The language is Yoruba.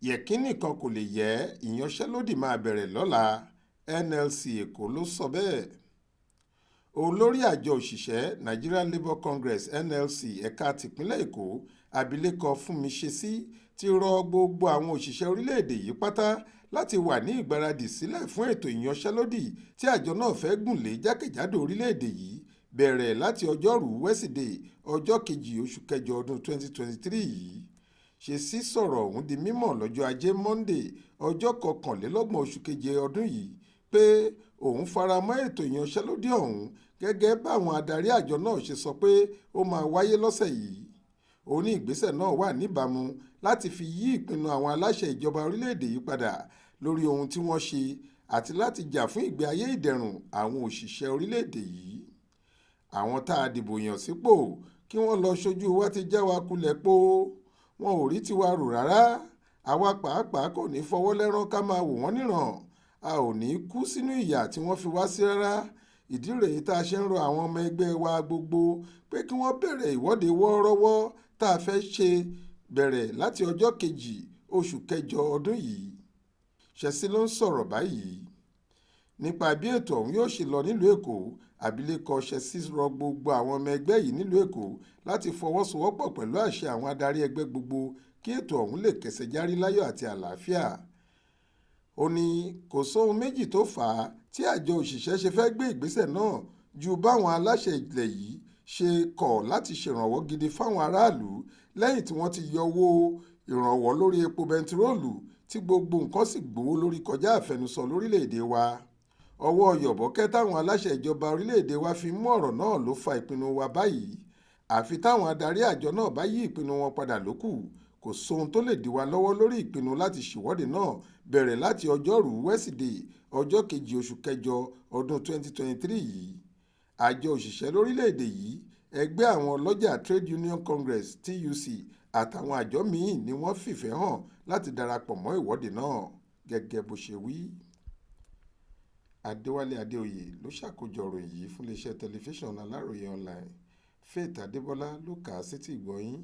Yẹkinni kan kò lè yẹ ìyanṣẹ́lódì máa bẹ̀rẹ̀ lọ́la NLC Èkó ló sọ bẹ́ẹ̀. Olórí àjọ òṣìṣẹ́ Nigerian Labour Congress NLC ẹ̀ka tìpínlẹ̀ Èkó abilékọ Fúnmiṣesí ti rọ gbogbo àwọn òṣìṣẹ́ orílẹ̀-èdè yìí pátá láti wà ní ìgbáradì sílẹ̀ fún ètò ìyanṣẹ́lódì tí àjọ náà fẹ́ gùn lé jákèjádò orílẹ̀-èdè yìí bẹ̀rẹ̀ láti ọjọ́rú wẹ́sídẹ̀ẹ́ ọjọ́ 2 oṣù kẹjọ ọdún 2023 yìí. Ṣesí sọ̀rọ̀ ọ̀hún di mímọ̀ lọ́jọ́ ajé Monday ọjọ́ 21 oṣù keje ọdún yìí pé òun faramọ́ ètò ìyanṣẹ́lódì ọ̀hún gẹ́gẹ́ báwọn adarí àjọ náà ṣe sọ pé ó máa wáyé lọ́sẹ̀ yìí. Ó ní ìgbésẹ̀ náà wà níbàámu láti fi yí ìpinnu àwọn aláṣẹ ìjọba orílẹ̀-èdè yìí padà lórí ohun tí wọ́n ṣe àti láti jà fún ìgbé ayé ìdẹ̀rùn àwọn òṣìṣẹ́ orílẹ̀-èdè yìí. Àwọn tá a dìbò yàn sípò kí wọ́n lọ ṣojú wa ti já wa kulẹ̀ po wọn ò rí tiwa rò rárá. Àwa pàápàá kò ní fọwọ́ lẹ́rán ká máa wò wọ́n níran. A ò ní kú sínú ìyà tí wọ́n fi wá sí rárá. Ìdí rèé tá a ṣe ń rọ àwọn ọmọ ẹgbẹ́ wa gbogbo pé kí wọ́n bẹ̀rẹ̀ ìwọ́de wọ́ọ́rọ́wọ́ tá a fẹ́ ṣe bẹ̀rẹ̀ láti ọjọ́ 2 oṣù kẹjọ ọdún yìí. Ṣesí ló ń sọ̀rọ̀ báyìí nípa bí ètò ọ̀hún yóò ṣe lọ nílùú Èkó. Abilékọ Ṣesí rọ gbogbo àwọn ọmọ ẹgbẹ́ yìí nílùú Èkó láti fọwọ́sowọ́pọ̀ pẹ̀lú àṣẹ àwọn adarí ẹgbẹ́ gbogbo kí ètò ọ̀hún lè kẹsẹ̀ járí láyọ̀ àti àlàáfíà. Ó ní kò sóhun méjì tó fà á tí àjọ òṣìṣẹ́ ṣe fẹ́ gbé ìgbésẹ̀ náà ju báwọn aláṣẹ ilẹ̀ yìí ṣe kọ̀ láti ṣèrànwọ́ gidi fáwọn aráàlú lẹ́yìn tí wọ́n ti yọ owó ìrànwọ́ lórí epo bẹntiróòlù tí gbogbo nǹkan sì gbówó lórí kọjá àfẹnusọ lórílẹ̀‐èdè wa. Ọwọ́ yọ̀bọ̀kẹ́ táwọn aláṣẹ ìjọba orílẹ̀‐èdè wa fi mú ọ̀rọ̀ náà ló fa ìpinnu wa báyìí. Àfi táwọn adarí àjọ náà bá yí ìpinnu wọn padà lókù. Kò sóhun tó lè dí wa lọ́wọ́ lórí ìpinnu láti ṣèwọ́de náà bẹ̀rẹ̀ láti ọjọ́rú wẹ́sídẹ̀ẹ́ ọjọ́ 2 oṣù kẹjọ ọdún 2023 yìí. Àjọ òṣìṣẹ́ lórílẹ̀‐èdè yìí, ẹgbẹ́ àwọn ọlọ́jà Trade Union Congress TUC àtàwọn àjọ míì ni wọ́n fìfẹ́ hàn láti darapọ̀ mọ́ ìwọ́de náà gẹ́gẹ́ bó ṣe wí. Adéwálé Adéoyè ló ṣàkójọ ìròyìn yìí fún iléeṣẹ́ tẹlifíṣàn Aláròye online. Faith Adébọ́lá ló kà á sétí ìgbọ́ yín.